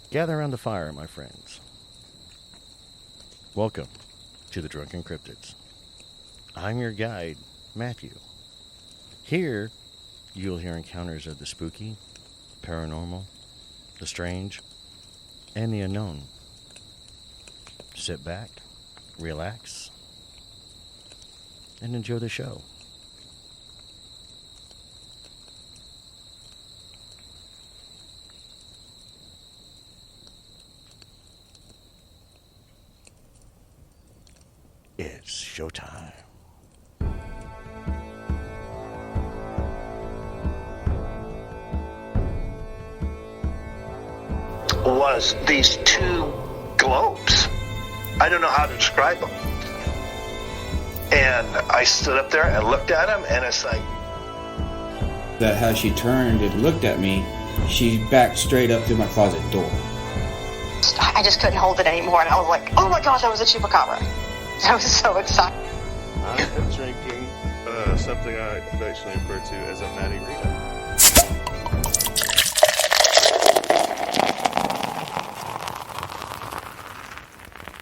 Gather around the fire, my friends. Welcome to the Drunken Cryptids. I'm your guide, Matthew. Here, you'll hear encounters of the spooky, paranormal, the strange, and the unknown. Sit back, relax, and enjoy the show. It's showtime. Was these two globes. I don't know how to describe them. And I stood up there and looked at them, and it's like... That how she turned and looked at me, she backed straight up to my closet door. I just couldn't hold it anymore, and I was like, oh my gosh, that was a chupacabra. I was so excited. I'm drinking something I affectionately refer to as a Matty Rita.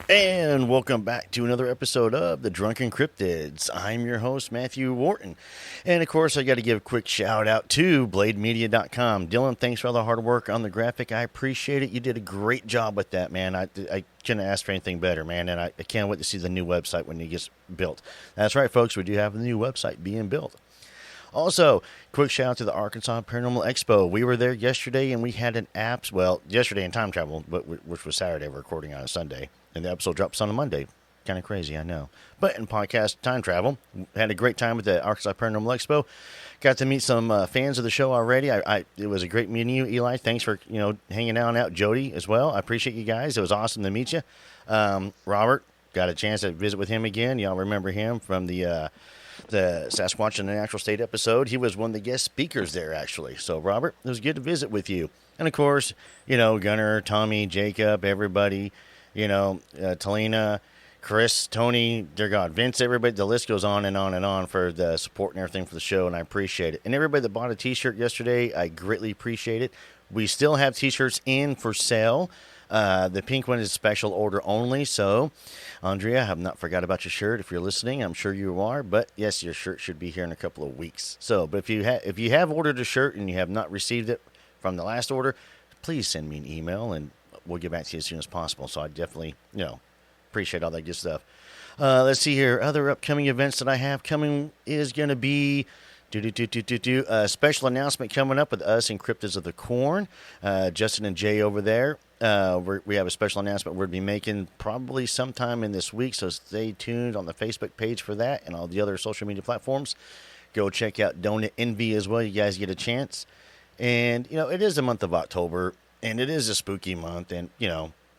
And welcome back to another episode of the Drunken Cryptids. I'm your host, Matthew Wharton. And of course, I got to give a quick shout out to BladeMedia.com. Dylan, thanks for all the hard work on the graphic. I appreciate it. You did a great job with that, man. I couldn't ask for anything better, man. And I can't wait to see the new website when it gets built. That's right, folks. We do have a new website being built. Also, quick shout out to the Arkansas Paranormal Expo. We were there yesterday, and we had an yesterday in time travel, which was Saturday. We're recording on a Sunday. And the episode drops on a Monday. Kind of crazy, I know. But in podcast time travel, had a great time at the Arkansas Paranormal Expo. Got to meet some fans of the show already. It was a great meeting you, Eli. Thanks for hanging out. Jody as well. I appreciate you guys. It was awesome to meet you. Robert, got a chance to visit with him again. Y'all remember him from the Sasquatch in the Natural State episode. He was one of the guest speakers there, actually. So, Robert, it was good to visit with you. And, of course, Gunnar, Tommy, Jacob, everybody. Talina, Chris, Tony, dear God, Vince, everybody, the list goes on and on and on for the support and everything for the show, and I appreciate it. And everybody that bought a t-shirt yesterday, I greatly appreciate it. We still have t-shirts in for sale. The pink one is special order only, so, Andrea, I have not forgot about your shirt. If you're listening, I'm sure you are, but yes, your shirt should be here in a couple of weeks. So, but if you have ordered a shirt and you have not received it from the last order, please send me an email, and we'll get back to you as soon as possible. So I definitely, appreciate all that good stuff. Let's see here. Other upcoming events that I have coming is going to be a special announcement coming up with us and Cryptids of the Corn. Justin and Jay over there. We have a special announcement we're going to be making probably sometime in this week. So stay tuned on the Facebook page for that and all the other social media platforms. Go check out Donut Envy as well. You guys get a chance. And, it is the month of October. And it is a spooky month, and,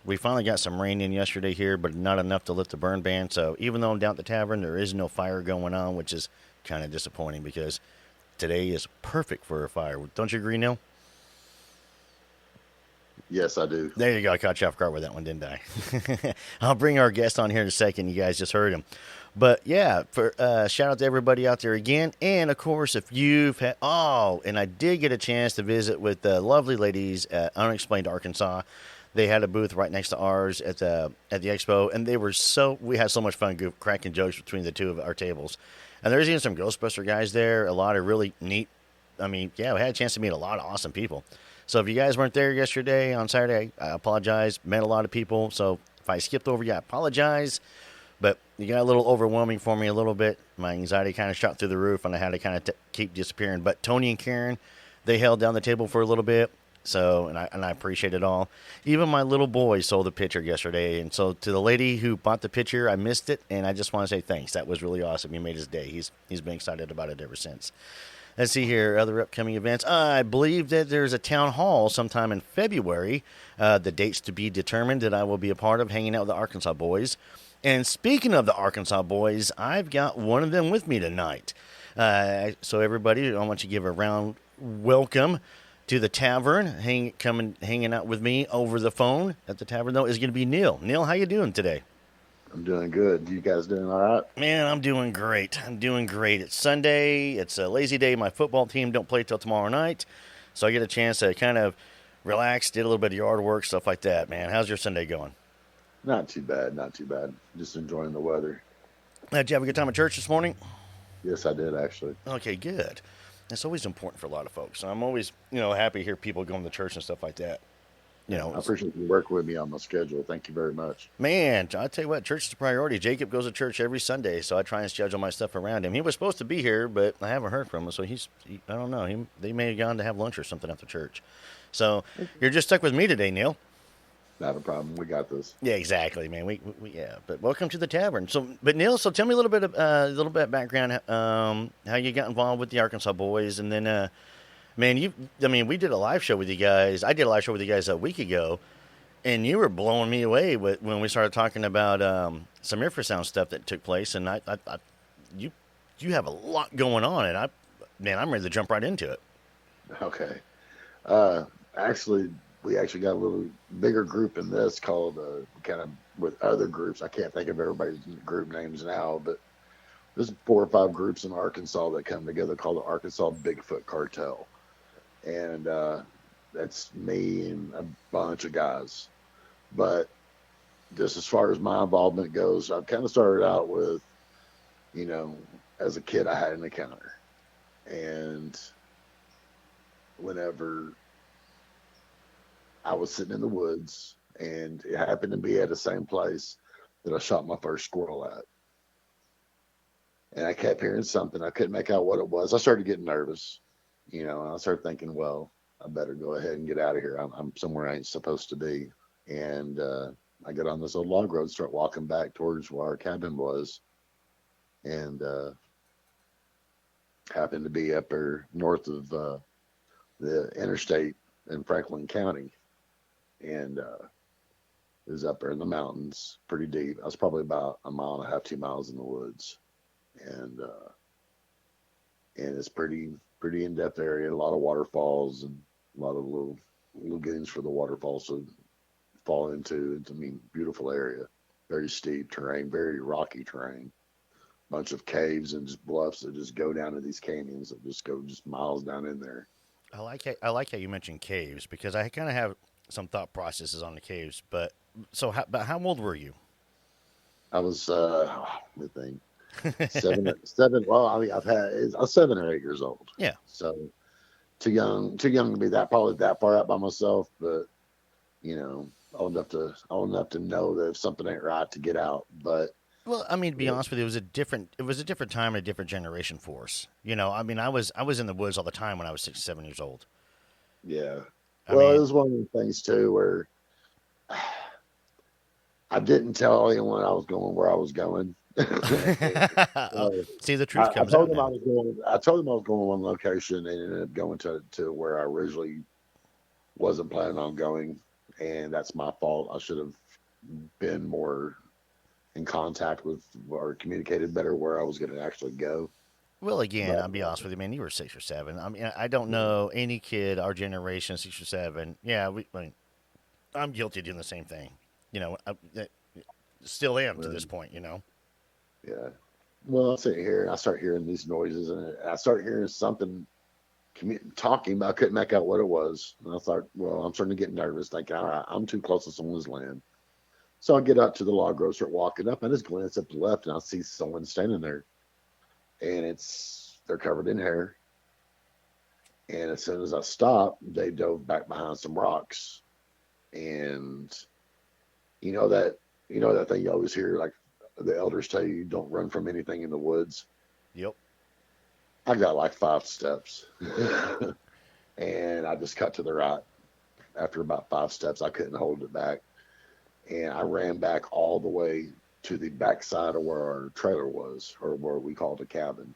we finally got some rain in yesterday here, but not enough to lift the burn ban. So even though I'm down at the tavern, there is no fire going on, which is kind of disappointing because today is perfect for a fire. Don't you agree, Neil? Yes, I do. There you go. I caught you off guard with that one, didn't I? I'll bring our guest on here in a second. You guys just heard him. But, yeah, shout out to everybody out there again. And, of course, if you've had... and I did get a chance to visit with the lovely ladies at Unexplained Arkansas. They had a booth right next to ours at the expo. And they were we had so much fun cracking jokes between the two of our tables. And there's even some Ghostbuster guys there. A lot of really neat... we had a chance to meet a lot of awesome people. So if you guys weren't there yesterday on Saturday, I apologize. Met a lot of people. So if I skipped over you, I apologize. But you got a little overwhelming for me a little bit. My anxiety kind of shot through the roof, and I had to kind of keep disappearing. But Tony and Karen, they held down the table for a little bit. So, and I appreciate it all. Even my little boy sold the picture yesterday. And so to the lady who bought the picture, I missed it. And I just want to say thanks. That was really awesome. You made his day. He's been excited about it ever since. Let's see here. Other upcoming events. I believe that there's a town hall sometime in February. The dates to be determined that I will be a part of, hanging out with the Arkansas boys. And speaking of the Arkansas boys, I've got one of them with me tonight. So everybody, I want you to give a round welcome to the tavern. Hanging out with me over the phone at the tavern, though, is going to be Neil. Neil, how you doing today? I'm doing good. You guys doing all right? Man, I'm doing great. It's Sunday. It's a lazy day. My football team don't play till tomorrow night. So I get a chance to kind of Relaxed, did a little bit of yard work, stuff like that, man. How's your Sunday going? Not too bad, not too bad. Just enjoying the weather. Did you have a good time at church this morning? Yes, I did actually. Okay, good. That's always important for a lot of folks. I'm always, happy to hear people going to church and stuff like that. I appreciate you working with me on my schedule. Thank you very much. Man, I tell you what, church is a priority. Jacob goes to church every Sunday, so I try and schedule my stuff around him. He was supposed to be here, but I haven't heard from him, so I don't know. They may have gone to have lunch or something after church. So you're just stuck with me today, Neil. Not a problem. We got this. Yeah, exactly, man. We But welcome to the tavern. But Neil, tell me a little bit of background, how you got involved with the Arkansas Boys, and then, man, we did a live show with you guys. I did a live show with you guys a week ago, and you were blowing me away when we started talking about some infrasound stuff that took place, and you have a lot going on, and I'm ready to jump right into it. Okay. We actually got a little bigger group in this called kind of with other groups. I can't think of everybody's group names now, but there's 4 or 5 groups in Arkansas that come together called the Arkansas Bigfoot Cartel. And that's me and a bunch of guys. But just as far as my involvement goes, I kind of started out with, as a kid, I had an encounter. And whenever I was sitting in the woods, and it happened to be at the same place that I shot my first squirrel at. And I kept hearing something. I couldn't make out what it was. I started getting nervous, and I started thinking, well, I better go ahead and get out of here. I'm somewhere I ain't supposed to be. And I got on this old log road, start walking back towards where our cabin was. And happened to be up there north of the interstate in Franklin County. And it was up there in the mountains, pretty deep. I was probably about 1.5 miles, 2 miles in the woods. And it's pretty in-depth area, a lot of waterfalls and a lot of little lagoons for the waterfalls to fall into. It's, beautiful area, very steep terrain, very rocky terrain. Bunch of caves and just bluffs that just go down to these canyons that just go miles down in there. I like how you mentioned caves, because I kind of have some thought processes on the caves. But how old were you? I was the thing. 7. Well, I was 7 or 8 years old. Yeah. So too young to be probably that far out by myself, but old enough to know that if something ain't right to get out. But well, to be honest with you, it was a different time and a different generation for us. I was in the woods all the time when I was 6, 7 years old. Yeah. It was one of the things too where I didn't tell anyone I was going where I was going. See, the truth comes out. I told them I was going to one location, and ended up going to where I originally wasn't planning on going, and that's my fault. I should have been more in contact with or communicated better where I was going to actually go. Well, again, I'll be honest with you, man. You were 6 or 7. I don't know any kid our generation, 6 or 7. Yeah, I'm guilty of doing the same thing. I still am to this point. Yeah. Well, I sit here and I start hearing these noises, and I start hearing something talking, but I couldn't make out what it was. And I thought, well, I'm starting to get nervous, thinking, all right, I'm too close to someone's land. So I get up to the log road, start walking up, and I just glance up to the left, and I see someone standing there. And they're covered in hair. And as soon as I stopped, they dove back behind some rocks. And that thing you always hear, like the elders tell you don't run from anything in the woods. Yep. I got like 5 steps. And I just cut to the right. After about 5 steps, I couldn't hold it back. And I ran back all the way to the backside of where our trailer was, or where we called a cabin.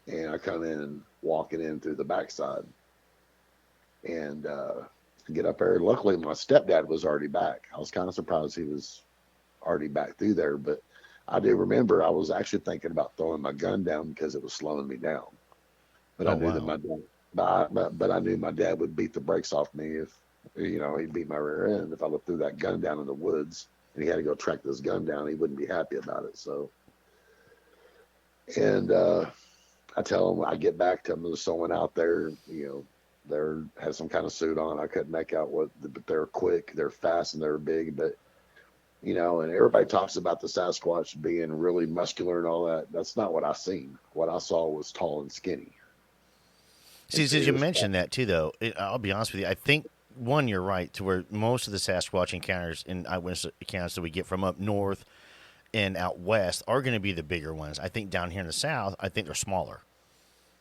And I come in, walking in through the backside, and get up there. Luckily, my stepdad was already back. I was kind of surprised he was already back through there, but I do remember I was actually thinking about throwing my gun down because it was slowing me down. But I knew that my dad, but I knew my dad would beat the brakes off me if he'd beat my rear end if I threw that gun down in the woods. And he had to go track this gun down. He wouldn't be happy about it. So, and I tell him, I get back to him, there's someone out there, They're had some kind of suit on. I couldn't make out what, but they're quick, they're fast, and they're big. But and everybody talks about the Sasquatch being really muscular and all that. That's not what I seen. What I saw was tall and skinny. See, since you mentioned that too, though, I'll be honest with you. I think one, you're right, to where most of the Sasquatch encounters and eyewitness accounts that we get from up north and out west are going to be the bigger ones. I think down here in the south, I think they're smaller.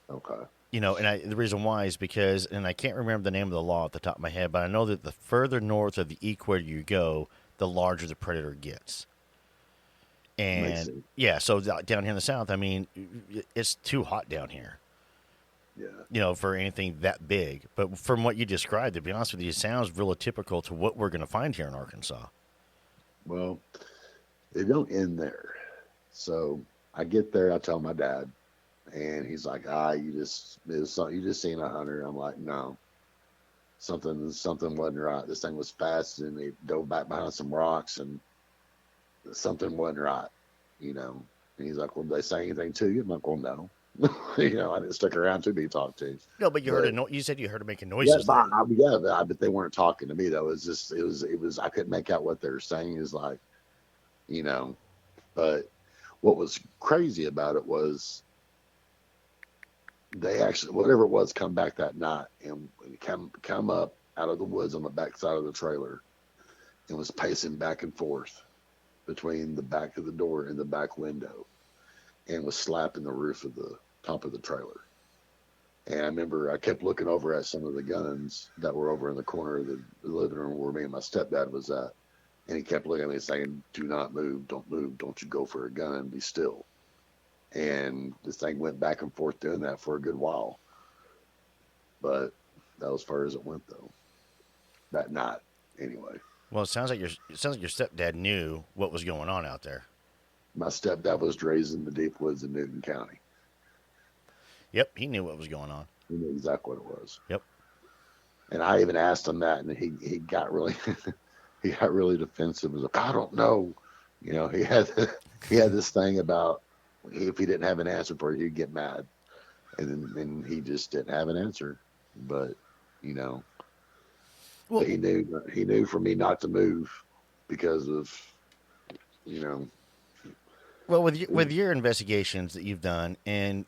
Okay. And the reason why is because, and I can't remember the name of the law at the top of my head, but I know that the further north of the equator you go, the larger the predator gets. And yeah, so down here in the south, I mean, it's too hot down here. Yeah. For anything that big. But from what you described, to be honest with you, it sounds really typical to what we're going to find here in Arkansas. Well, they don't end there. So I get there, I tell my dad, and he's like, you just seen a hunter. I'm like, no, something wasn't right. This thing was fast, and it dove back behind some rocks, and something wasn't right, And he's like, well, did they say anything to you? I'm like, well, no. I didn't stick around to be talked to. No, but you said you heard her making noises. But they weren't talking to me though. It was I couldn't make out what they were saying. Is like, but what was crazy about it was they actually, whatever it was, come back that night and come up out of the woods on the back side of the trailer and was pacing back and forth between the back of the door and the back window and was slapping the roof of the top of the trailer. And I remember I kept looking over at some of the guns that were over in the corner of the living room where me and my stepdad was at. And he kept looking at me saying, do not move, don't you go for a gun, be still. And this thing went back and forth doing that for a good while. But that was as far as it went though. That night, anyway. Well, it sounds like your stepdad knew what was going on out there. My stepdad was raised in the deep woods in Newton County. Yep, he knew what was going on. He knew exactly what it was. Yep. And I even asked him that, and he got really he got really defensive. He was like, I don't know. He had this thing about if he didn't have an answer for it, he'd get mad, and then he just didn't have an answer. But well, but he knew for me not to move because of Well, with your investigations that you've done, and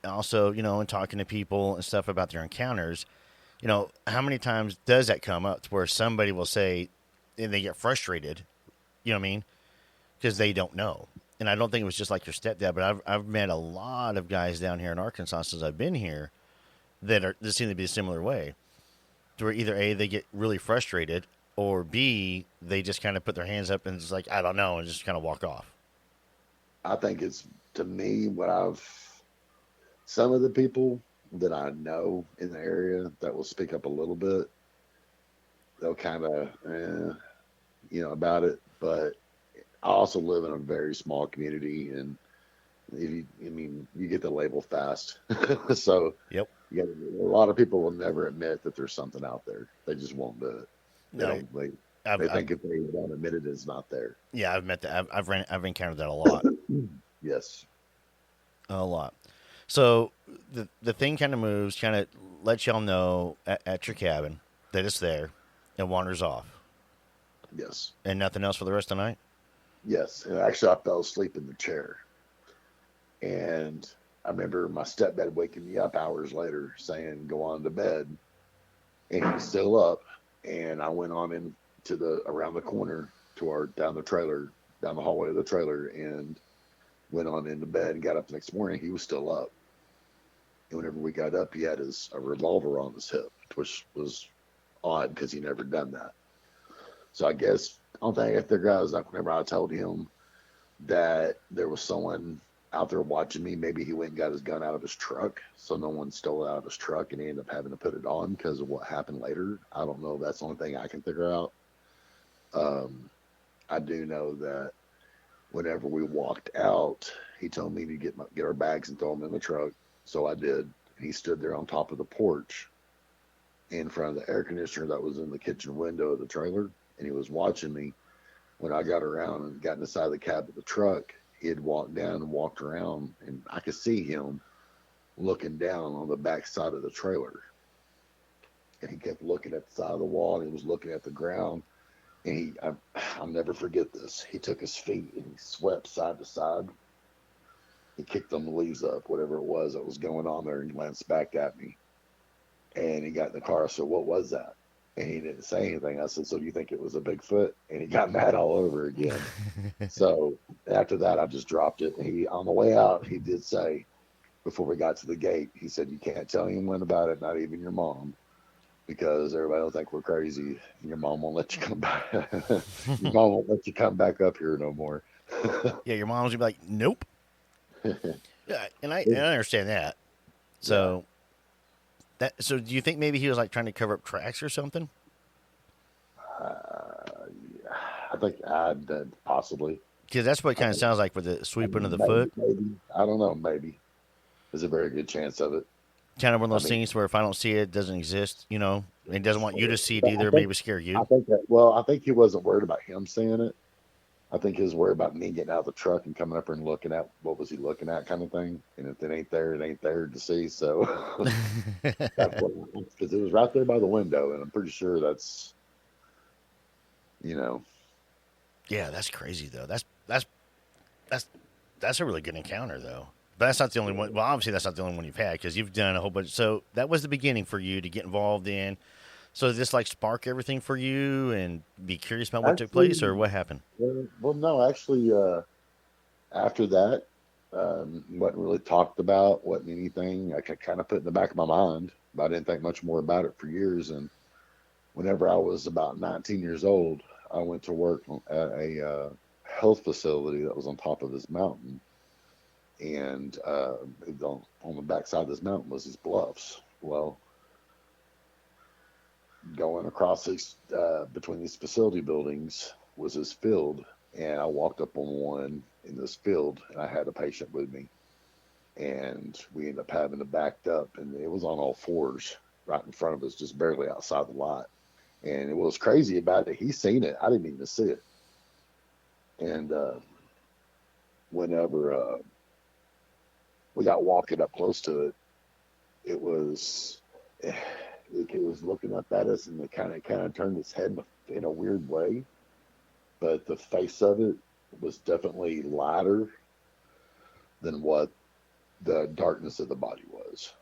also in talking to people and stuff about their encounters, how many times does that come up to where somebody will say, and they get frustrated, you know what I mean, because they don't know. And I don't think it was just like your stepdad, but I've met a lot of guys down here in Arkansas since I've been here that seem to be a similar way, to where either A, they get really frustrated, or B, they just kind of put their hands up and it's like, I don't know, and just kind of walk off. I think it's, to me, some of the people that I know in the area that will speak up a little bit, they'll kind of, about it. But I also live in a very small community, and you get the label fast. So yep. A lot of people will never admit that there's something out there. They just won't do it. They think if they don't admit it, it's not there. Yeah, I've met that. I've encountered that a lot. Yes, a lot. So the thing kind of moves, kind of lets y'all know at your cabin that it's there, and wanders off. Yes. And nothing else for the rest of the night. Yes, and actually, I fell asleep in the chair, and I remember my stepdad waking me up hours later, saying, "Go on to bed," and he's still up. And I went on into around the corner to down the hallway of the trailer, and went on into bed and got up the next morning. He was still up. And whenever we got up, he had a revolver on his hip, which was odd because he never done that. So I guess, I don't think if there was, like, whenever I told him that there was someone out there watching me, maybe he went and got his gun out of his truck, so no one stole it out of his truck, and he ended up having to put it on because of what happened later. I don't know. That's the only thing I can figure out. I do know that whenever we walked out, he told me to get our bags and throw them in the truck. So I did. He stood there on top of the porch in front of the air conditioner that was in the kitchen window of the trailer, and he was watching me. When I got around and got inside the cab of the truck, he had walked down and walked around, and I could see him looking down on the back side of the trailer. and he kept looking at the side of the wall, and he was looking at the ground. And I'll never forget this. He took his feet and he swept side to side. He kicked them leaves up, whatever it was that was going on there, and he glanced back at me. And he got in the car. I said, "What was that?" And he didn't say anything. I said, "So do you think it was a Bigfoot?" And he got mad all over again. So after that, I just dropped it. And on the way out, he did say, before we got to the gate, he said, "You can't tell anyone about it, not even your mom, because everybody will think we're crazy. And your mom won't let you come back. Your mom won't let you come back up here no more." Yeah, your mom's gonna be like, "Nope." Yeah, and I understand that. So so do you think maybe he was like trying to cover up tracks or something? I think possibly. Because that's what it kind of sounds like with the sweeping of the foot. Maybe. I don't know. Maybe. There's a very good chance of it. Kind of one of those things where if I don't see it, it doesn't exist, you know, and he doesn't want you to see it either, maybe scare you. I think he wasn't worried about him seeing it. I think he was worried about me getting out of the truck and coming up and looking at what was he looking at, kind of thing. And if it ain't there, it ain't there to see. So that's what, because it was right there by the window, and I'm pretty sure that's, you know. Yeah, that's crazy though. That's a really good encounter though. But that's not the only one. Well, obviously that's not the only one you've had because you've done a whole bunch. So that was the beginning for you to get involved in. So did this like spark everything for you and be curious about what took place, or what happened? Well, no, actually, after that, wasn't really talked about, wasn't anything. I kind of put in the back of my mind, but I didn't think much more about it for years. And whenever I was about 19 years old, I went to work at a health facility that was on top of this mountain. And on the backside of this mountain was these bluffs. Well, going across these, between these facility buildings was this field, and I walked up on one in this field, and I had a patient with me, and we ended up having to back up, and it was on all fours right in front of us, just barely outside the lot. And what was crazy about it, he seen it. I didn't even see it. And whenever we got walking up close to it, it was looking up at us, and it kind of turned its head in a weird way. But the face of it was definitely lighter than what the darkness of the body was.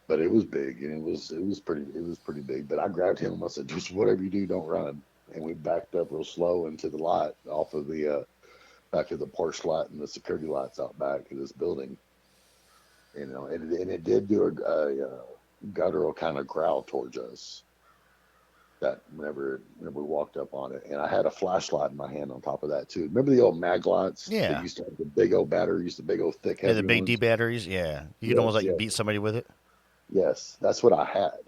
But it was big, and it was pretty big. But I grabbed him and I said, "Just whatever you do, don't run." And we backed up real slow into the lot, off of the back of the porch lot and the security lights out back of this building. You know, and it did do a guttural kind of growl towards us. That whenever we walked up on it, and I had a flashlight in my hand on top of that too. Remember the old mag lights? Yeah. That used to have the big old batteries, the big old thick heavy Yeah, the big ones? D batteries. Yeah, you could almost like beat somebody with it. Yes, that's what I had,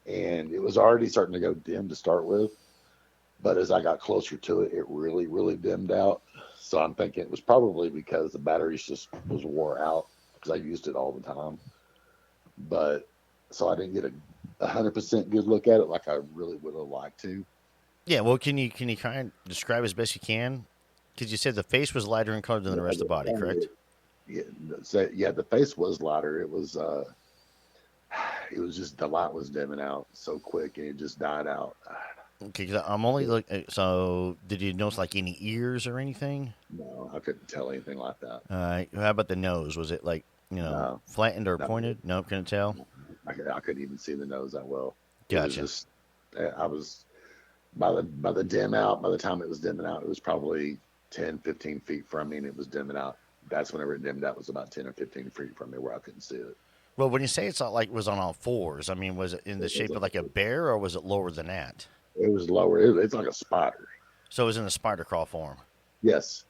and it was already starting to go dim to start with. But as I got closer to it, it really, really dimmed out. So I'm thinking it was probably because the batteries just was wore out because I used it all the time. But so I didn't get a 100% good look at it like I really would have liked to. Yeah, well, can you kind of describe as best you can? Because you said the face was lighter in color than the rest of the body, correct? Yeah, the face was lighter. It was just the light was dimming out so quick, and it just died out. Okay, because I'm only looking. So, did you notice like any ears or anything? No, I couldn't tell anything like that. How about the nose? Was it like No. flattened or pointed? No, couldn't tell. I couldn't even see the nose that well. Gotcha. It was just, I was by the dim out. By the time it was dimming out, it was probably 10, 15 feet from me, and it was dimming out. That's whenever it dimmed out. It was about 10 or 15 feet from me where I couldn't see it. Well, when you say it's not like it was on all fours, I mean, was it in the shape of like a bear, or was it lower than that? It was lower. It's like a spider. So it was in a spider crawl form. Yes.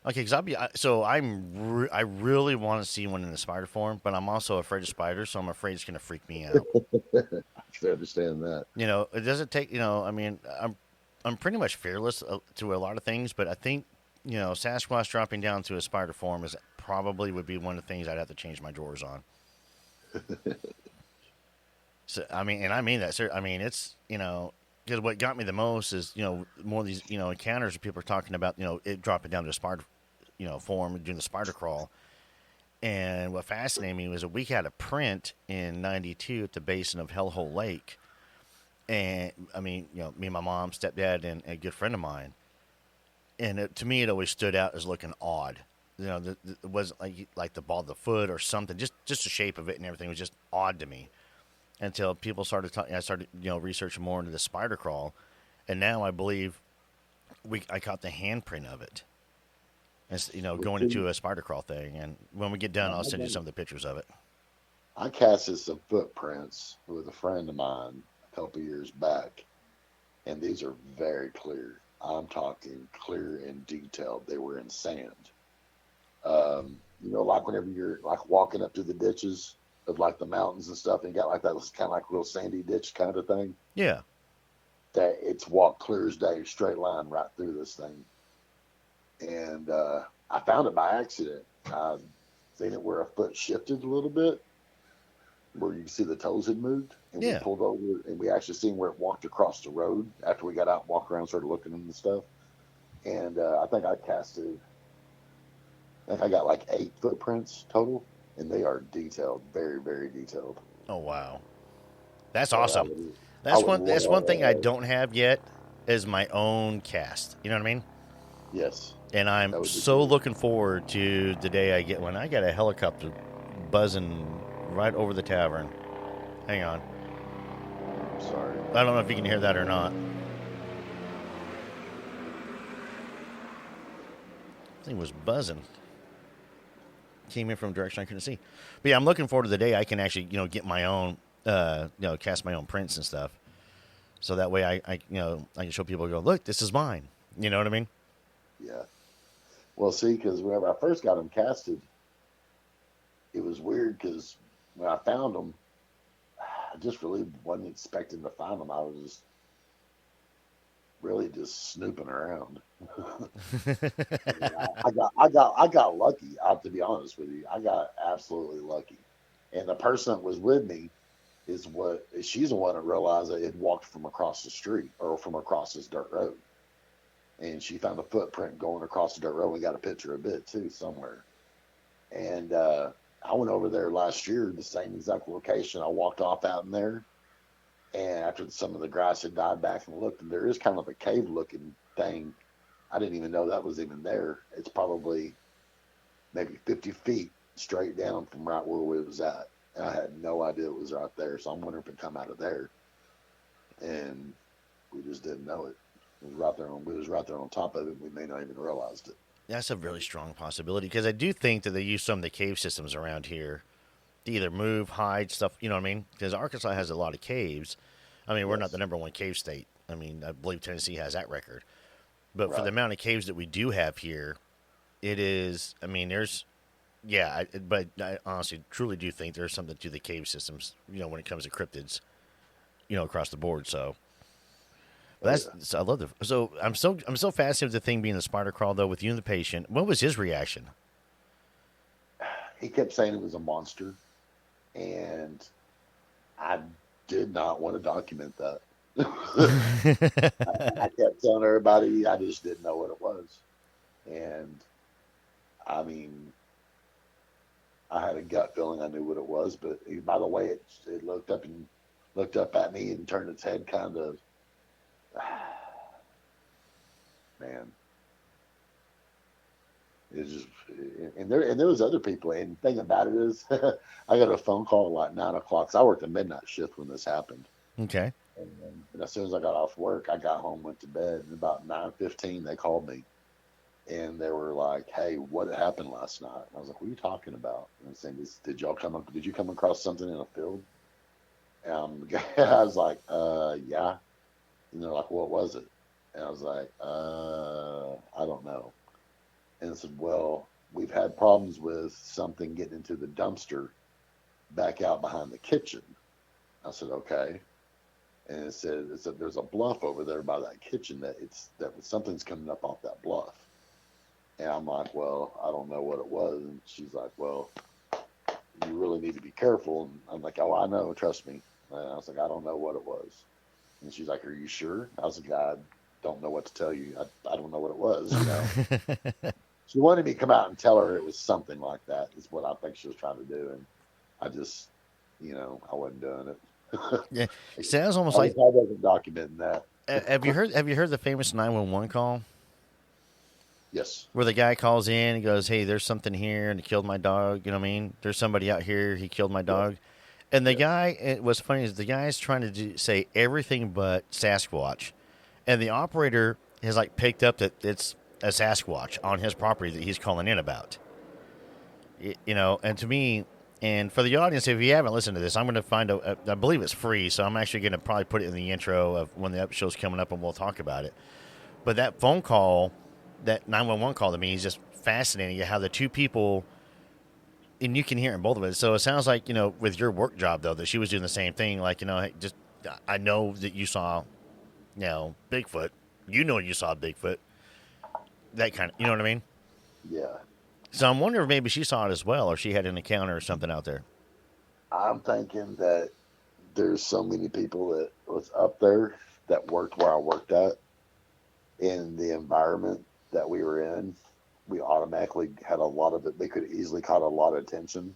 Okay, because I really want to see one in the spider form, but I'm also afraid of spiders, so I'm afraid it's going to freak me out. I can understand that. It doesn't take. I mean, I'm pretty much fearless to a lot of things, but I think Sasquatch dropping down to a spider form probably would be one of the things I'd have to change my drawers on. So I mean that. Sir, I mean it's because what got me the most is more of these encounters where people are talking about it dropping down to a spider form and doing the spider crawl, And what fascinated me was that we had a print in '92 at the basin of Hellhole Lake. And I mean, me and my mom, stepdad, and a good friend of mine. And to me, it always stood out as looking odd. It wasn't like the ball of the foot or something. Just the shape of it and everything was just odd to me. Until people started talking, I started researching more into the spider crawl, and now I believe I caught the handprint of it. It's, going into a spider crawl thing. And when we get done, I'll send you some of the pictures of it. I casted some footprints with a friend of mine a couple years back, and these are very clear. I'm talking clear and detailed. They were in sand. Like whenever you're like walking up to the ditches of like the mountains and stuff, and you got like that kind of like real sandy ditch kind of thing. Yeah. That it's walked clear as day, straight line right through this thing. And I found it by accident. I seen it where a foot shifted a little bit, where you can see the toes had moved. And we pulled over, and we actually seen where it walked across the road after we got out and walked around, started looking at the stuff. And I think I got like 8 footprints total, and they are detailed, very, very detailed. Oh, wow. That's awesome. That's one thing I don't have yet is my own cast. You know what I mean? Yes. And I'm so looking forward to the day I get one. I got a helicopter buzzing right over the tavern. Hang on. I'm sorry. I don't know if you can hear that or not. Thing was buzzing. Came in from a direction I couldn't see. But yeah, I'm looking forward to the day I can actually, get my own, cast my own prints and stuff. So that way I can show people, go, look, this is mine. You know what I mean? Yeah. Well, see, because whenever I first got them casted, it was weird because when I found them, I just really wasn't expecting to find them. I was just really just snooping around. I got lucky. To be honest with you, I got absolutely lucky. And the person that was with me she's the one that realized that it had walked from across the street or from across this dirt road. And she found a footprint going across the dirt road. We got a picture of it too somewhere. And I went over there last year, the same exact location. I walked off out in there, and after some of the grass had died back and looked, and there is kind of a cave-looking thing. I didn't even know that was even there. It's probably maybe 50 feet straight down from right where we was at. And I had no idea it was right there, so I'm wondering if it come out of there. And we just didn't know it. It was right there. We was right there on top of it. We may not even realized it. That's a really strong possibility because I do think that they use some of the cave systems around here to either move, hide stuff. You know what I mean? Because Arkansas has a lot of caves. I mean, we're not the number 1 cave state. I mean, I believe Tennessee has that record. But for the amount of caves that we do have here, it is. I mean, there's. Yeah, but I honestly, truly do think there's something to the cave systems. When it comes to cryptids, across the board. So. So I love the. So I'm so fascinated with the thing being the spider crawl though. With you and the patient, what was his reaction? He kept saying it was a monster, and I did not want to document that. I kept telling everybody I just didn't know what it was, and I mean, I had a gut feeling I knew what it was, but by the way it looked up at me and turned its head kind of. Man, it's just, and there was other people. And the thing about it is, I got a phone call at like 9 o'clock. So I worked a midnight shift when this happened. Okay. And as soon as I got off work, I got home, went to bed, and about 9:15 they called me, and they were like, "Hey, what happened last night?" And I was like, "What are you talking about?" And I said, "Did you come across something in a field?" And I was like, "Yeah." And they're like, "What was it?" And I was like, I don't know. And I said, "Well, we've had problems with something getting into the dumpster back out behind the kitchen." I said, "Okay." And it said there's a bluff over there by that kitchen that something's coming up off that bluff. And I'm like, "Well, I don't know what it was." And she's like, "Well, you really need to be careful." And I'm like, "Oh, I know, trust me." And I was like, "I don't know what it was." And she's like, "Are you sure?" I was like, "I don't know what to tell you. I don't know what it was." She wanted me to come out and tell her it was something like that. Is what I think she was trying to do, and I just, I wasn't doing it. Yeah, sounds almost I like. wasn't documenting that. Have you heard the famous 911 call Yes. where the guy calls in and goes, "Hey, there's something here, and he killed my dog." You know what I mean? There's somebody out here. He killed my dog. And the guy, what's funny is the guy's trying to say everything but Sasquatch, and the operator has like picked up that it's a Sasquatch on his property that he's calling in about. And to me, and for the audience, if you haven't listened to this, I'm going to find I believe it's free, so I'm actually going to probably put it in the intro of when the episode's coming up, and we'll talk about it. But that phone call, that 911 call to me is just fascinating. How the two people. And you can hear in both of it. So it sounds like, with your work job, though, that she was doing the same thing. Like, hey, just, I know that you saw, Bigfoot. You saw Bigfoot. That kind of, you know what I mean? Yeah. So I'm wondering if maybe she saw it as well, or she had an encounter or something out there. I'm thinking that there's so many people that was up there that worked where I worked at in the environment that we were in. We automatically had a lot of it. They could easily caught a lot of attention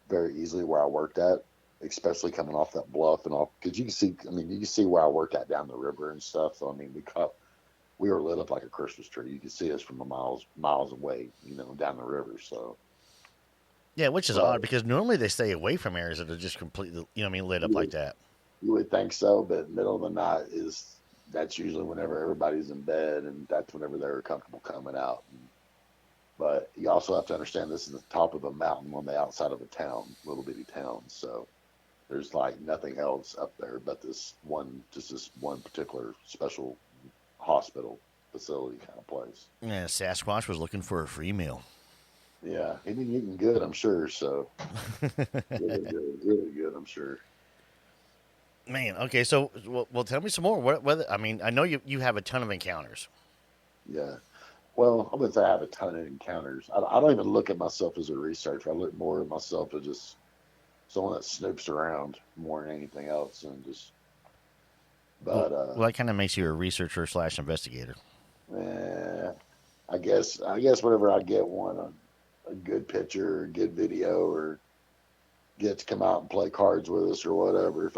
very easily where I worked at, especially coming off that bluff and all. Because you can see, you can see where I worked at down the river and stuff. So, we were lit up like a Christmas tree. You could see us from miles away, down the river. So, yeah, which is odd because normally they stay away from areas that are just completely, lit up like that. You would think so, but middle of the night that's usually whenever everybody's in bed, and that's whenever they're comfortable coming out. But you also have to understand this is the top of a mountain on the outside of a town, little bitty town. So there's like nothing else up there but this one particular special hospital facility kind of place. Yeah, Sasquatch was looking for a free meal. Yeah, he been eating good, I'm sure. So really good, I'm sure. Man, okay, so well, tell me some more. I know you have a ton of encounters. Yeah. Well, I wouldn't say I have a ton of encounters. I don't even look at myself as a researcher. I look more at myself as just someone that snoops around more than anything else, and just. But well, that kind of makes you a researcher / investigator. I guess whenever I get a good picture, or a good video, or get to come out and play cards with us or whatever. If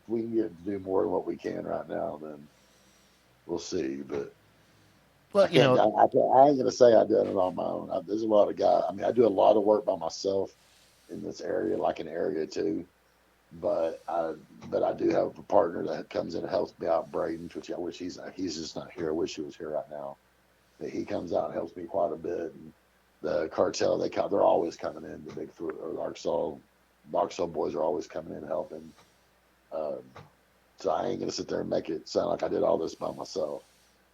we can get to do more than what we can right now, then we'll see. But. Well, I ain't gonna say I did it on my own. There's a lot of guys. I do a lot of work by myself in this area, like in Area 2. But I do have a partner that comes in and helps me out, Braden, which I wish he's just not here. I wish he was here right now. But he comes out and helps me quite a bit. And the cartel, they're always coming in. The Bigfoot or the Arkansas boys are always coming in and helping. So I ain't gonna sit there and make it sound like I did all this by myself.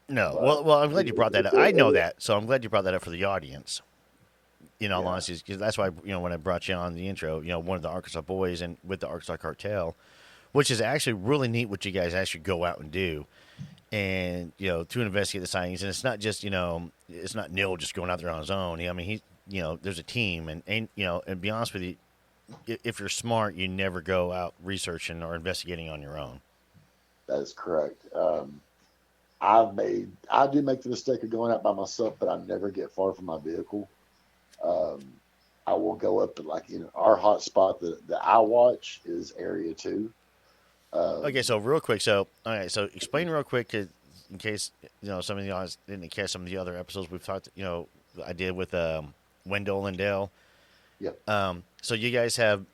No, well, I'm glad you brought that up. I know that, so I'm glad you brought that up for the audience. All honesty, because that's why when I brought you on the intro, one of the Arkansas boys and with the Arkansas cartel, which is actually really neat what you guys actually go out and do, and to investigate the sightings. And it's not just it's not Neil just going out there on his own. There's a team, and and be honest with you, if you're smart, you never go out researching or investigating on your own. That is correct. I do make the mistake of going out by myself, but I never get far from my vehicle. I will go up to our hot spot that I watch is Area 2. Okay, so real quick, so explain real quick in case some of the audience didn't catch some of the other episodes we've talked. I did with Wendell and Dale. Yep. So you guys have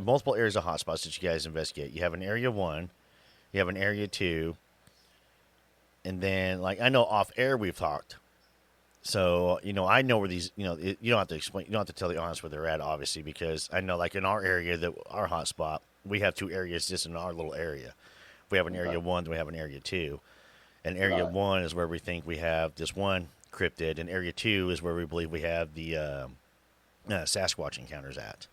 multiple areas of hotspots that you guys investigate. You have an Area 1, you have an Area 2. And then, I know off air we've talked. So, I know where these, you don't have to explain, you don't have to tell the audience where they're at, obviously, because I know, in our area, our hot spot, we have 2 areas just in our little area. We have an Area 1, then we have an Area 2. And Area 1 is where we think we have this one cryptid, and Area 2 is where we believe we have the Sasquatch encounters at.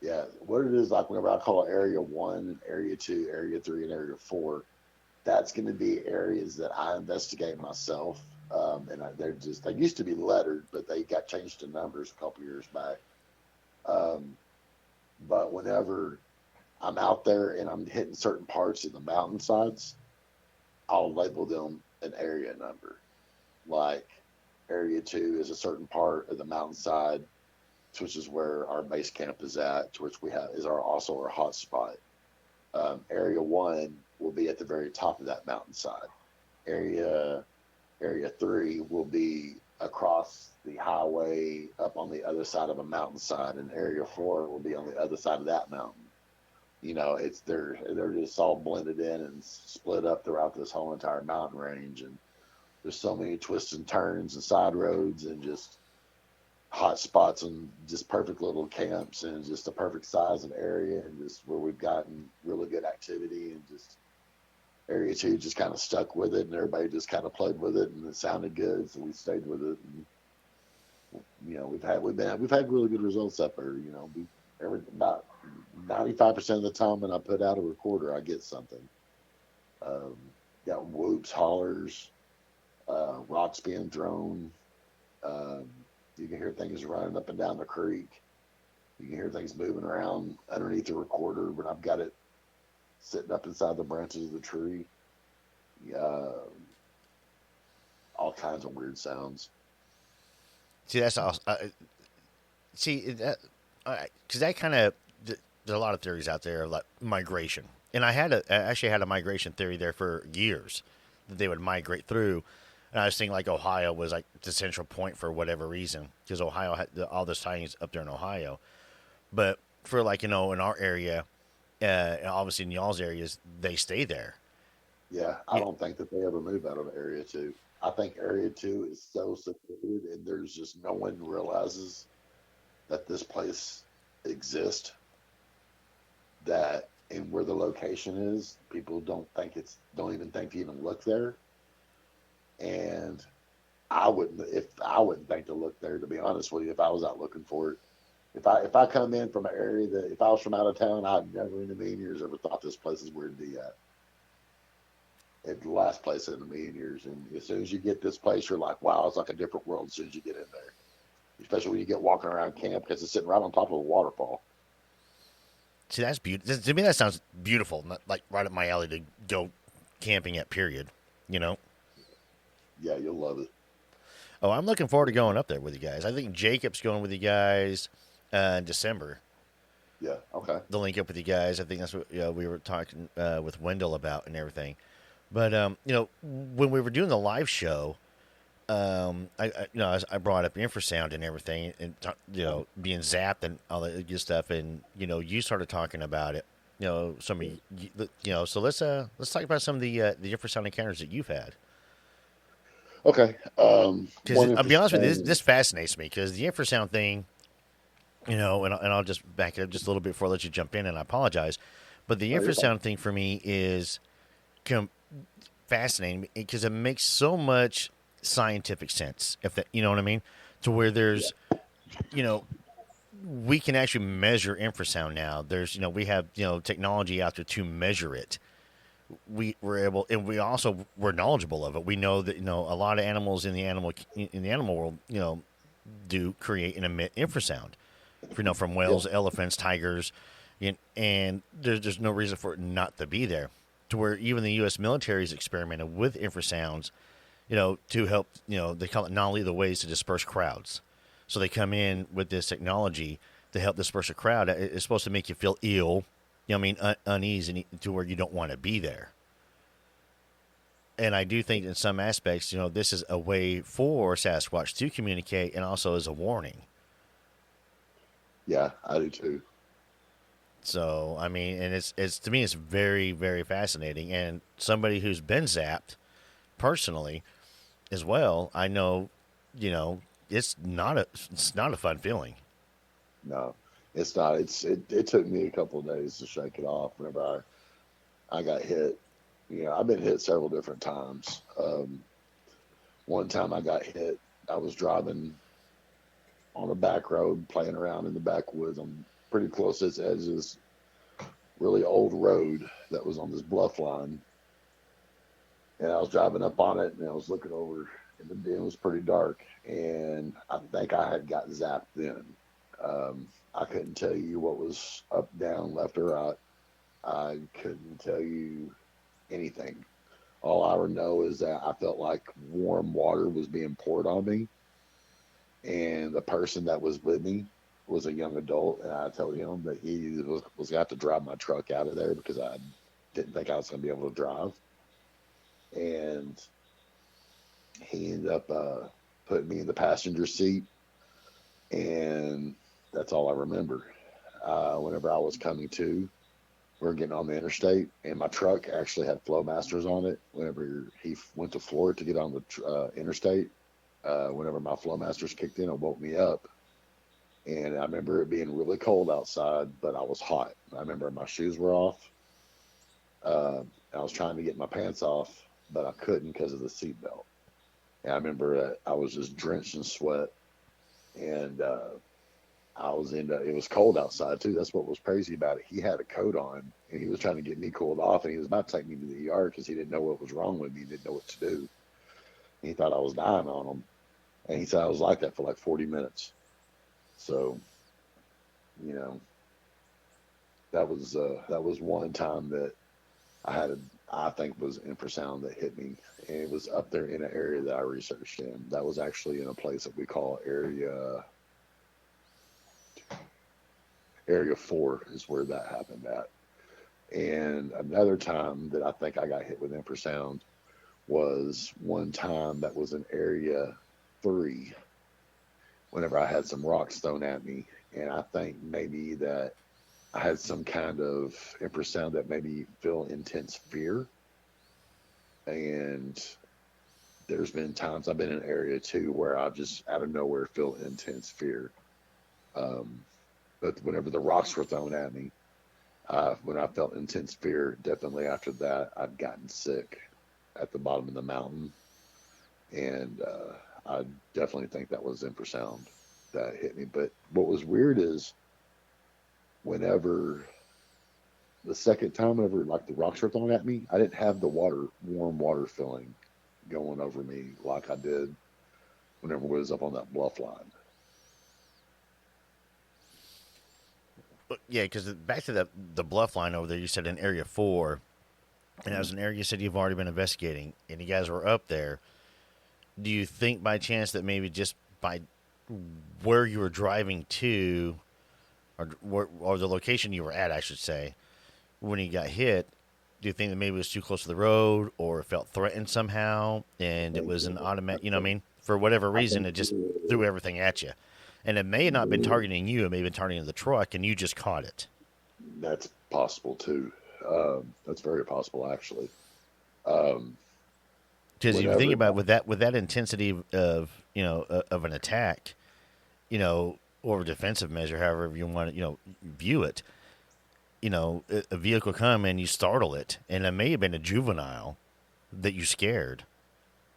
Yeah, what it is, whenever I call Area 1 and Area 2, Area 3, and Area 4, that's going to be areas that I investigate myself. And they used to be lettered, but they got changed to numbers a couple years back. But whenever I'm out there and I'm hitting certain parts of the mountainsides, I'll label them an area number. Area 2 is a certain part of the mountainside, which is where our base camp is at, which we have is also our hot spot. Area 1 will be at the very top of that mountainside. Area 3 will be across the highway up on the other side of a mountainside, and Area 4 will be on the other side of that mountain. They're just all blended in and split up throughout this whole entire mountain range, and there's so many twists and turns and side roads and just hot spots and just perfect little camps and just a perfect size and area, and just where we've gotten really good activity, and just Area 2 just kind of stuck with it, and everybody just kind of played with it, and it sounded good, so we stayed with it. And, we've had really good results up there. About 95% of the time when I put out a recorder, I get something. Got whoops, hollers, rocks being thrown. You can hear things running up and down the creek. You can hear things moving around underneath the recorder when I've got it sitting up inside the branches of the tree. All kinds of weird sounds. See, that's awesome. Because that kind of, there's a lot of theories out there of like migration, and I actually had a migration theory there for years that they would migrate through. And I was thinking like Ohio was like the central point for whatever reason, because Ohio had all the sightings up there in Ohio. But for like, in our area, obviously in y'all's areas, they stay there. Yeah, I don't think that they ever move out of Area 2. I think Area 2 is so secluded, and there's just no one realizes that this place exists, and where the location is, people don't even think to even look there. And I wouldn't think to look there, to be honest with you, if I was out looking for it. If I come in from an area that, if I was from out of town, I'd never in a million years ever thought this place is where to be at. It's the last place in a million years. And as soon as you get this place, you're like, wow, it's like a different world as soon as you get in there. Especially when you get walking around camp, because it's sitting right on top of a waterfall. See, that's beautiful. To me, that sounds beautiful. Not like right up my alley to go camping at, period. Yeah, you'll love it. Oh, I'm looking forward to going up there with you guys. I think Jacob's going with you guys in December. Yeah, okay. The link up with you guys. I think that's what we were talking with Wendell about and everything. But when we were doing the live show, I brought up infrasound and everything, and being zapped and all that good stuff, and you started talking about it. So let's talk about some of the infrasound encounters that you've had. Okay. Because I'll be honest with you, this fascinates me, because the infrasound thing, and I'll just back it up just a little bit before I let you jump in, and I apologize, but the infrasound thing for me is fascinating because it makes so much scientific sense, if that, you know what I mean, to where there's, we can actually measure infrasound now. There's, we have, technology out there to measure it. We're able, and we're knowledgeable of it. We know that, a lot of animals in the animal world, do create and emit infrasound, from whales, elephants, tigers, and there's no reason for it not to be there. To where even the U.S. military has experimented with infrasounds, to help, they call it non-lethal ways to disperse crowds. So they come in with this technology to help disperse a crowd. It's supposed to make you feel ill, uneasy, to where you don't want to be there. And I do think in some aspects, this is a way for Sasquatch to communicate, and also as a warning. Yeah, I do too. So, and it's to me, it's very, very fascinating. And somebody who's been zapped personally as well, I know, it's not a fun feeling. No, it's not. It took me a couple of days to shake it off whenever I got hit. I've been hit several different times. One time I got hit, I was driving on a back road, playing around in the backwoods. I'm pretty close to this edge of this really old road that was on this bluff line. And I was driving up on it, and I was looking over, and it was pretty dark. And I think I had got zapped then. I couldn't tell you what was up, down, left, or right. I couldn't tell you anything. All I know is that I felt like warm water was being poured on me, and the person that was with me was a young adult, and I told him that he was going to have to drive my truck out of there because I didn't think I was going to be able to drive. And he ended up putting me in the passenger seat, and that's all I remember. Whenever I was coming to, we were getting on the interstate, and my truck actually had Flowmasters on it. Whenever he went to floor to get on the interstate, whenever my Flowmasters kicked in, it woke me up. And I remember it being really cold outside, but I was hot. I remember my shoes were off. I was trying to get my pants off, but I couldn't because of the seatbelt. And I remember I was just drenched in sweat, and it was cold outside too. That's what was crazy about it. He had a coat on, and he was trying to get me cooled off, and he was about to take me to the ER because he didn't know what was wrong with me. He didn't know what to do. And he thought I was dying on him. And he said I was like that for like 40 minutes. So, you know, that was one time that I think was infrasound that hit me, and it was up there in an area that I researched in. That was actually in a place that we call Area 4 is where that happened at. And another time that I think I got hit with infrasound was one time that was in Area 3 whenever I had some rocks thrown at me. And I think maybe that I had some kind of infrasound that made me feel intense fear. And there's been times I've been in Area 2 where I just out of nowhere feel intense fear. But whenever the rocks were thrown at me, when I felt intense fear, definitely after that, I'd gotten sick at the bottom of the mountain. And I definitely think that was infrasound that hit me. But what was weird is whenever the second time, whenever like the rocks were thrown at me, I didn't have the warm water feeling going over me like I did whenever we was up on that bluff line. Yeah, because back to the bluff line over there, you said in Area 4, and that was an area you said you've already been investigating, and you guys were up there. Do you think by chance that maybe just by where you were driving to, or the location you were at, I should say, when you got hit, do you think that maybe it was too close to the road or it felt threatened somehow and it was an automatic, you know what I mean? For whatever reason, it just threw everything at you. And it may have not been targeting you, it may have been targeting the truck, and you just caught it. That's possible, too. That's very possible, actually. Because you think about it, with that intensity of of an attack, or a defensive measure, however you want to view it, a vehicle come and you startle it, and it may have been a juvenile that you scared,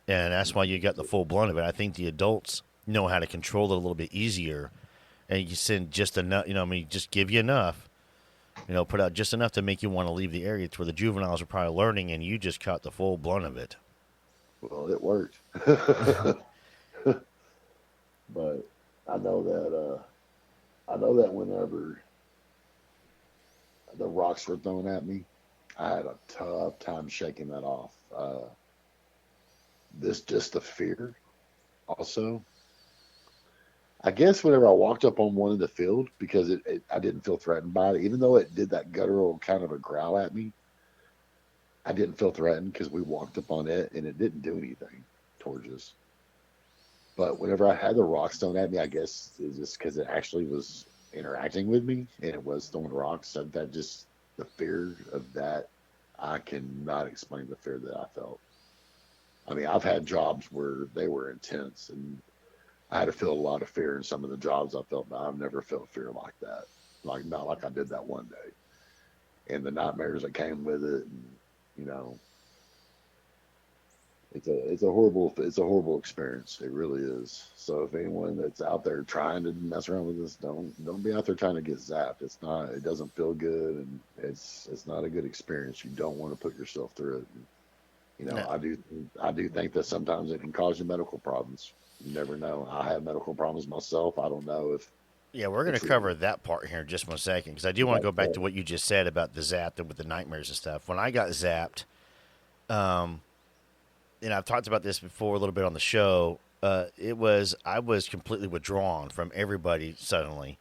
and that's why you got the full blunt of it. I think the adults know how to control it a little bit easier, and you send just enough, just give you enough, put out just enough to make you want to leave the area, to where the juveniles are probably learning, and you just caught the full blunt of it. Well, it worked. But I know that whenever the rocks were thrown at me, I had a tough time shaking that off. Just the fear also. I guess whenever I walked up on one in the field, because I didn't feel threatened by it, even though it did that guttural kind of a growl at me, I didn't feel threatened because we walked up on it and it didn't do anything towards us. But whenever I had the rocks thrown at me, I guess it's just because it actually was interacting with me and it was throwing rocks. So that just, the fear of that, I cannot explain the fear that I felt. I mean, I've had jobs where they were intense and I had to feel a lot of fear in some of the jobs I felt, but I've never felt fear like that. Not like I did that one day. And the nightmares that came with it, and, it's a horrible experience. It really is. So if anyone that's out there trying to mess around with this, don't be out there trying to get zapped. It doesn't feel good, and it's not a good experience. You don't want to put yourself through it. No. I do think that sometimes it can cause you medical problems. You never know. I have medical problems myself. I don't know if. Yeah, we're going to cover that part here in just 1 second, because I do want to go back to what you just said about the zap with the nightmares and stuff. When I got zapped, and I've talked about this before a little bit on the show. I was completely withdrawn from everybody suddenly,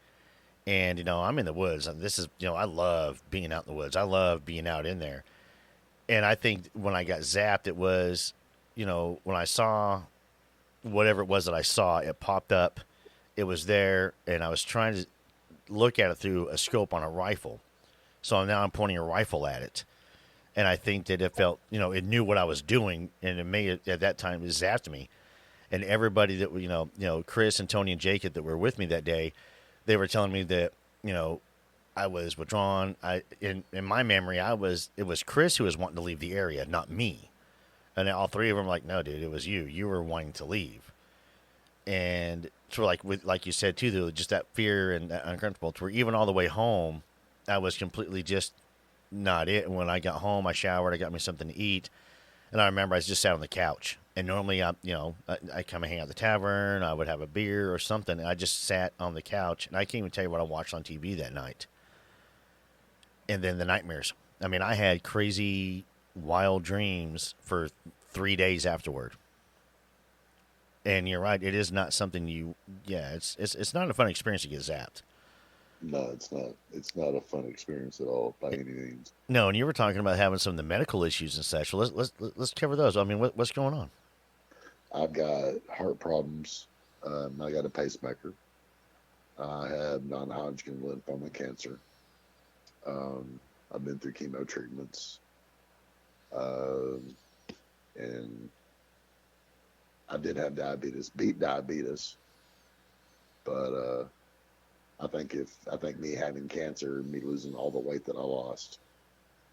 and I'm in the woods. And this is I love being out in the woods. I love being out in there, and I think when I got zapped, it was when I saw whatever it was that I saw, it popped up, it was there, and I was trying to look at it through a scope on a rifle. So now I'm pointing a rifle at it. And I think that it felt, it knew what I was doing, and it may at that time it zapped me. And everybody that Chris and Tony and Jacob that were with me that day, they were telling me that I was withdrawn. In my memory, it was Chris who was wanting to leave the area, not me. And all three of them were like, no, dude, it was you. You were wanting to leave. And so like you said too, though, just that fear and that uncomfortable. To where even all the way home, I was completely just not it. And when I got home, I showered, I got me something to eat, and I remember I just sat on the couch. And normally, I come and hang out at the tavern, I would have a beer or something, and I just sat on the couch. And I can't even tell you what I watched on TV that night. And then the nightmares. I mean, I had crazy, wild dreams for 3 days afterward. And you're right, it is not something it's not a fun experience to get zapped. No, it's not. It's not a fun experience at all by any means. No, and you were talking about having some of the medical issues and such. Well, let's cover those. I mean, what's going on? I've got heart problems. I got a pacemaker. I have non-Hodgkin lymphoma cancer. I've been through chemo treatments. And I did have diabetes, beat diabetes, but I think me having cancer, me losing all the weight that I lost,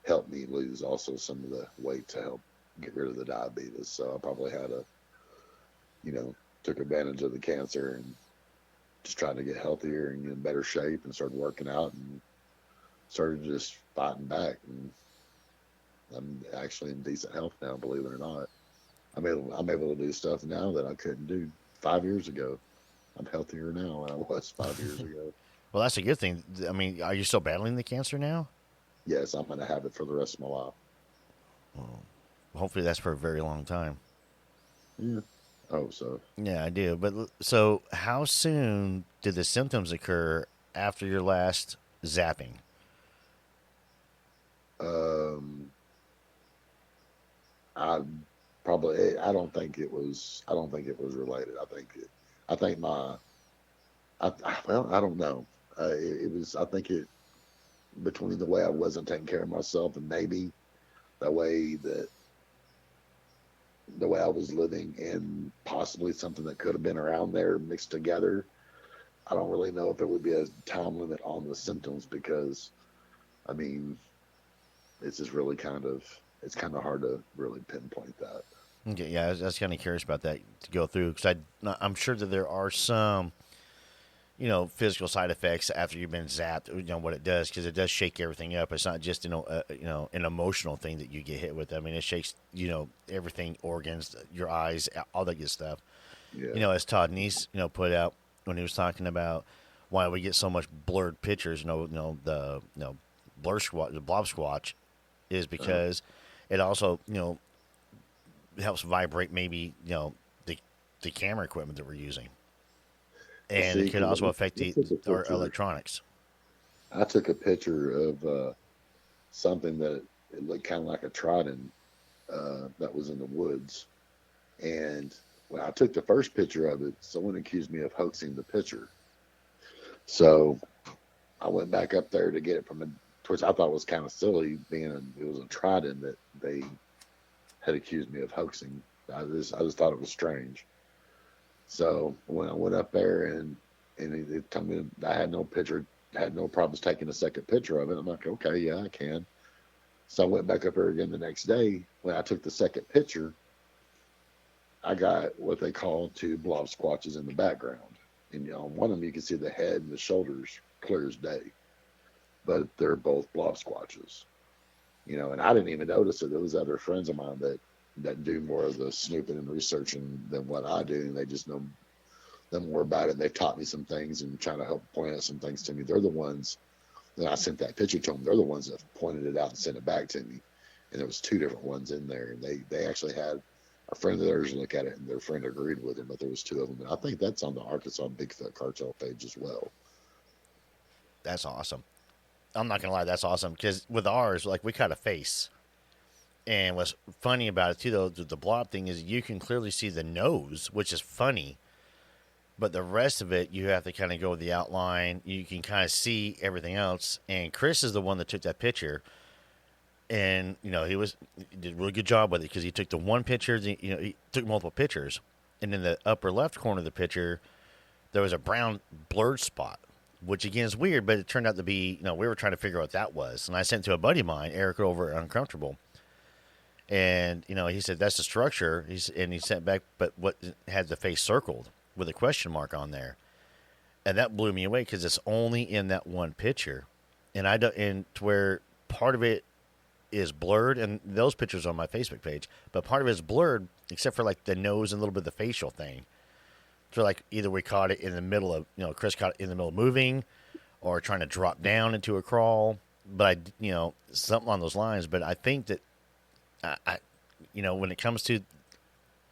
helped me lose also some of the weight to help get rid of the diabetes. So I probably had took advantage of the cancer and just tried to get healthier and get in better shape, and started working out and started just fighting back. And I'm actually in decent health now, believe it or not. I'm able to do stuff now that I couldn't do 5 years ago. I'm healthier now than I was 5 years ago. Well, that's a good thing. I mean, are you still battling the cancer now? Yes, I'm going to have it for the rest of my life. Well, hopefully that's for a very long time. Yeah, I hope so. Yeah, I do. But so how soon did the symptoms occur after your last zapping? I don't think it was related. I don't know. I think it, between the way I wasn't taking care of myself and maybe the way I was living and possibly something that could have been around there mixed together. I don't really know if there would be a time limit on the symptoms, because I mean, it's just really it's kind of hard to really pinpoint that. Okay, yeah, I was kind of curious about that to go through, because I'm sure that there are some, physical side effects after you've been zapped. What it does, because it does shake everything up. It's not just an emotional thing that you get hit with. I mean, it shakes everything, organs, your eyes, all that good stuff. Yeah. As Todd Neese put out when he was talking about why we get so much blurred pictures. The blur squatch, the blob squatch, is because it also helps vibrate maybe the camera equipment that we're using, and it could also affect our electronics. I took a picture of something that it looked kind of like a trident that was in the woods, and when I took the first picture of it, someone accused me of hoaxing the picture. So I went back up there to get it which I thought was kind of silly, being it was a trident that they had accused me of hoaxing. I just thought it was strange. So when I went up there and they told me I had no problems taking a second picture of it, I'm like, okay, yeah, I can. So I went back up there again the next day. When I took the second picture, I got what they call two blob squatches in the background. And on one of them, you can see the head and the shoulders clear as day. But they're both blob squatches. And I didn't even notice it. There was other friends of mine that do more of the snooping and researching than what I do, and they just know more about it. And they've taught me some things and trying to help point out some things to me. They're the ones that I sent that picture to them. They're the ones that pointed it out and sent it back to me. And there was two different ones in there, and they actually had a friend of theirs looked at it, and their friend agreed with him that there was 2 of them. And I think that's on the Arkansas Bigfoot Cartel page as well. That's awesome. I'm not gonna lie, that's awesome because with ours, like we caught a face, and what's funny about it too, though, the blob thing is you can clearly see the nose, which is funny, but the rest of it you have to kind of go with the outline. You can kind of see everything else. And Chris is the one that took that picture, and he did a really good job with it because he took the one picture, he took multiple pictures, and in the upper left corner of the picture, there was a brown blurred spot. Which again is weird, but it turned out to be, we were trying to figure out what that was. And I sent it to a buddy of mine, Eric, over at Uncomfortable. And, he said, that's the structure. And he sent back, but what had the face circled with a question mark on there. And that blew me away because it's only in that one picture. And to where part of it is blurred, and those pictures are on my Facebook page, but part of it is blurred except for like the nose and a little bit of the facial thing. So, like, either we caught it in the middle of, Chris caught it in the middle of moving or trying to drop down into a crawl. But, something on those lines. But I think that, when it comes to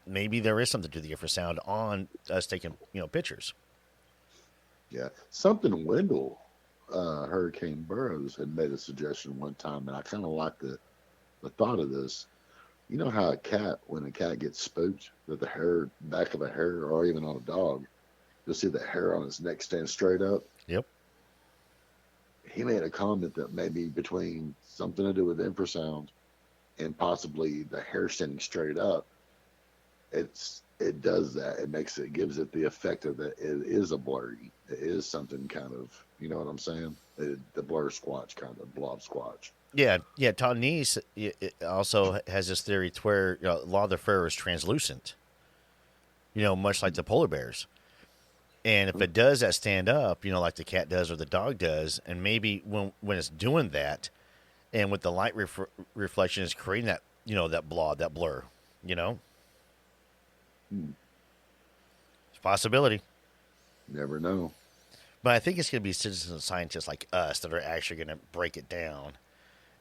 maybe there is something to the infrasound on us taking, pictures. Yeah. Something Wendell, Hurricane Burroughs, had made a suggestion one time, and I kind of like the thought of this. You know how when a cat gets spooked, that the hair, back of a hair, or even on a dog, you'll see the hair on its neck stand straight up? Yep. He made a comment that maybe between something to do with infrasound and possibly the hair standing straight up, it does that. It gives it the effect of that it is a blurry. It is something kind of, you know what I'm saying? The blur squatch, kind of blob squatch. Yeah. Todd Neese also has this theory to where a lot of the fur is translucent, much like the polar bears. And if it does that stand up, like the cat does or the dog does, and maybe when it's doing that, and with the light reflection is creating that, that blob, that blur, It's a possibility. Never know. But I think it's going to be citizen scientists like us that are actually going to break it down.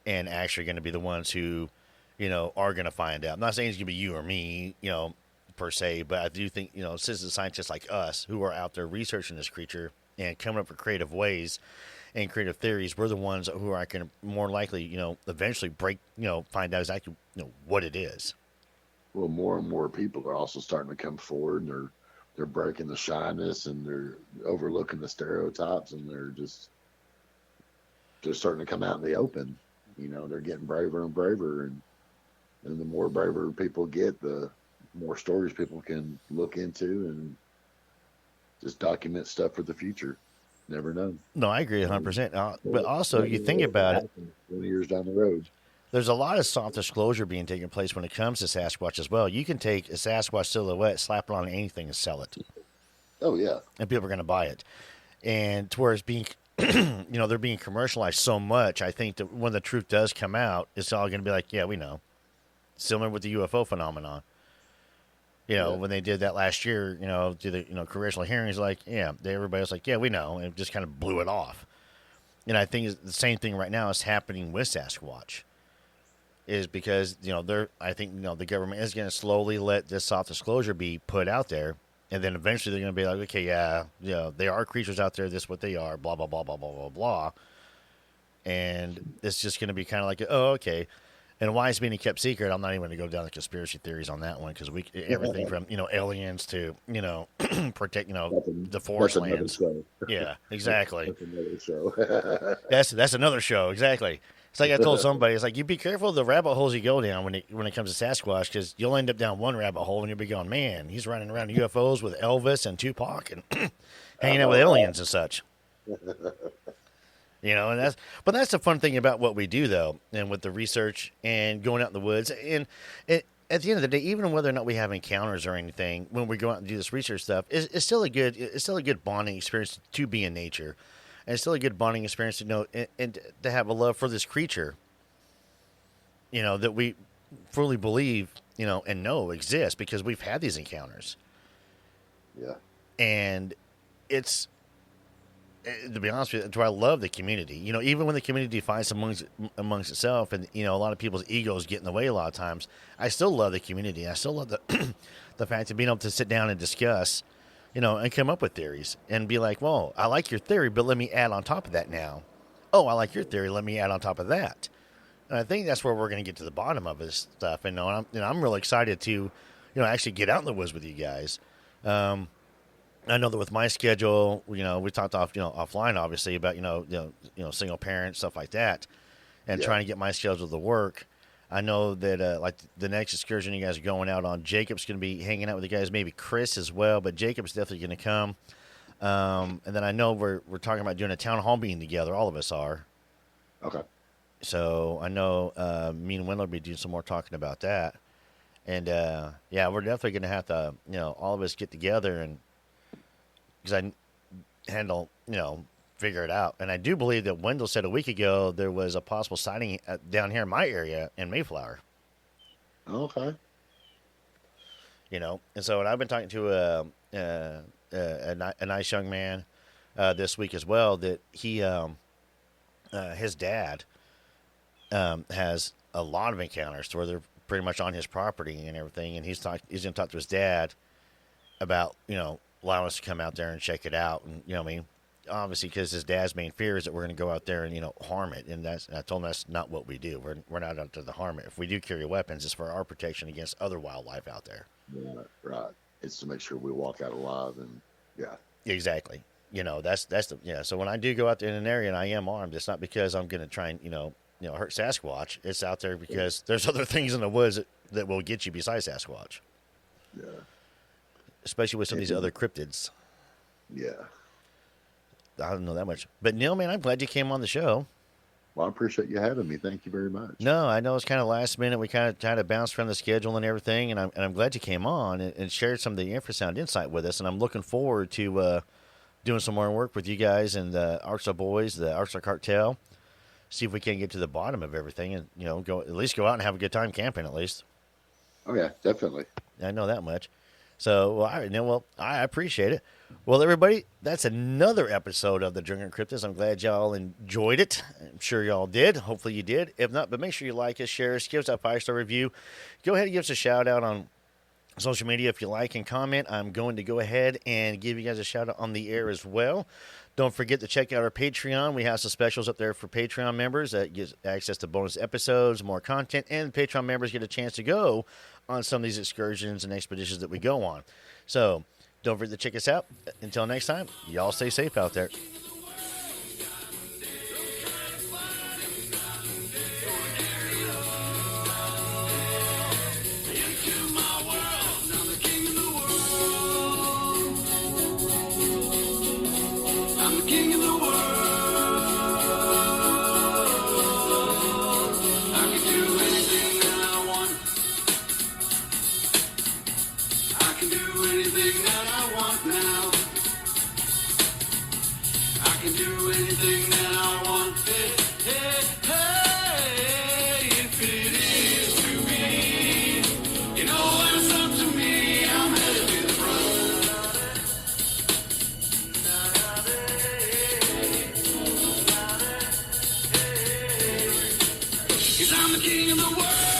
And actually going to be the ones who, are going to find out. I'm not saying it's going to be you or me, per se, but I do think, citizen scientists like us who are out there researching this creature and coming up with creative ways and creative theories, we're the ones who are going to more likely, eventually find out exactly, what it is. Well, more and more people are also starting to come forward, and they're breaking the shyness, and they're overlooking the stereotypes, and they're starting to come out in the open. They're getting braver and braver, and the more braver people get, the more stories people can look into and just document stuff for the future. Never know. No, I agree 100%. But also, you think about it, 20 years down the road, there's a lot of soft disclosure being taken place when it comes to Sasquatch as well. You can take a Sasquatch silhouette, slap it on anything, and sell it. Oh, yeah. And people are going to buy it. And to where it's being, they're being commercialized so much, I think that when the truth does come out, it's all going to be like, yeah, we know. Similar with the UFO phenomenon. When they did that last year, to the, congressional hearings, like, yeah, everybody was like, yeah, we know. And it just kind of blew it off. And I think the same thing right now is happening with Sasquatch. Is because, I think, the government is going to slowly let this soft disclosure be put out there. And then eventually they're going to be like, okay, yeah, there are creatures out there. This is what they are, blah, blah, blah, blah, blah, blah, blah. And it's just going to be kind of like, oh, okay. And why it's being kept secret, I'm not even going to go down the conspiracy theories on that one because everything from, aliens to, protect, the forest lands. Yeah, exactly. That's another show. That's another show, exactly. It's like I told somebody, it's like, you be careful of the rabbit holes you go down when it comes to Sasquatch, because you'll end up down one rabbit hole and you'll be going, man, he's running around UFOs with Elvis and Tupac and hanging out with aliens and such. And that's the fun thing about what we do, though, and with the research and going out in the woods. And at the end of the day, even whether or not we have encounters or anything, when we go out and do this research stuff, it's still a good bonding experience to be in nature. And it's still a good bonding experience to know and to have a love for this creature, that we fully believe, and know exists because we've had these encounters. Yeah. And to be honest with you, that's why I love the community. You know, even when the community fights amongst itself, and you know, a lot of people's egos get in the way a lot of times, I still love the community. I still love the the fact of being able to sit down and discuss, you know, and come up with theories and be like, well, I like your theory, but let me add on top of that now. Oh, I like your theory. Let me add on top of that. And I think that's where we're going to get to the bottom of this stuff. And I'm really excited to, you know, actually get out in the woods with you guys. I know that with my schedule, you know, we talked offline, obviously, about, you know, single parent, stuff like that, and trying to get my schedule to work. I know that, like, the next excursion you guys are going out on, Jacob's going to be hanging out with you guys, maybe Chris as well, but Jacob's definitely going to come. And then I know we're talking about doing a town hall meeting together. All of us are. Okay. So I know me and Wendell will be doing some more talking about that. And, yeah, we're definitely going to have to, you know, all of us get together and, because I handle, you know, figure it out. And I do believe that Wendell said a week ago there was a possible sighting down here in my area in Mayflower. Okay. You know, and so, and I've been talking to a nice young man this week as well, that he, his dad has a lot of encounters to where they're pretty much on his property and everything. And he's going to talk to his dad about, you know, allowing us to come out there and check it out. And, you know what I mean? Obviously, because his dad's main fear is that we're going to go out there and, you know, harm it. And I told him that's not what we do. We're not out there to harm it. If we do carry weapons, it's for our protection against other wildlife out there. Yeah, right. It's to make sure we walk out alive, and yeah. Exactly. You know, that's the, yeah. So when I do go out there in an area and I am armed, it's not because I'm going to try and, you know, hurt Sasquatch. It's out there because there's other things in the woods that will get you besides Sasquatch. Yeah. Especially with some of these other cryptids. Yeah. I don't know that much. But Neil, man, I'm glad you came on the show. Well, I appreciate you having me. Thank you very much. No, I know it's kind of last minute. We kind of bounced around the schedule and everything, and I'm glad you came on and shared some of the infrasound insight with us. And I'm looking forward to doing some more work with you guys and the Arkansas Boys, the Arkansas Cartel. See if we can get to the bottom of everything, and go out and have a good time camping at least. Oh yeah, definitely. I know that much. So, well, all right, Neil, well, I appreciate it. Well, everybody, that's another episode of the Drunken Cryptids. I'm glad y'all enjoyed it. I'm sure y'all did. Hopefully you did. If not, but make sure you like us, share us, give us a 5-star review. Go ahead and give us a shout out on social media if you like and comment. I'm going to go ahead and give you guys a shout out on the air as well. Don't forget to check out our Patreon. We have some specials up there for Patreon members that gives access to bonus episodes, more content, and Patreon members get a chance to go on some of these excursions and expeditions that we go on. So don't forget to check us out. Until next time, y'all stay safe out there. King of the world. I can do anything that I want. I can do anything that I want now. I can do anything that I want. Hey, hey, hey, if it is to be, that's up to me. I'm headed to the front. 'Cause I'm the king of the world.